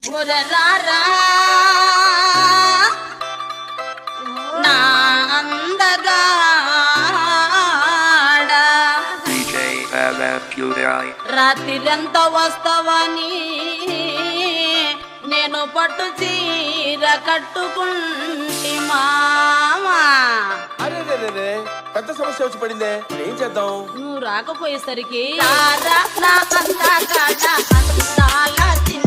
మురరారా నా అందగాడా రాత్రిరంతా వస్తావని నేను పట్టు చీర కట్టుకుంటి మామా. అరే పెద్ద సమస్య వచ్చి పడిందే, ఏం చేద్దాం? నువ్వు రాకపోయేసరికి రారా నా అందగాడా అందాల చిన్న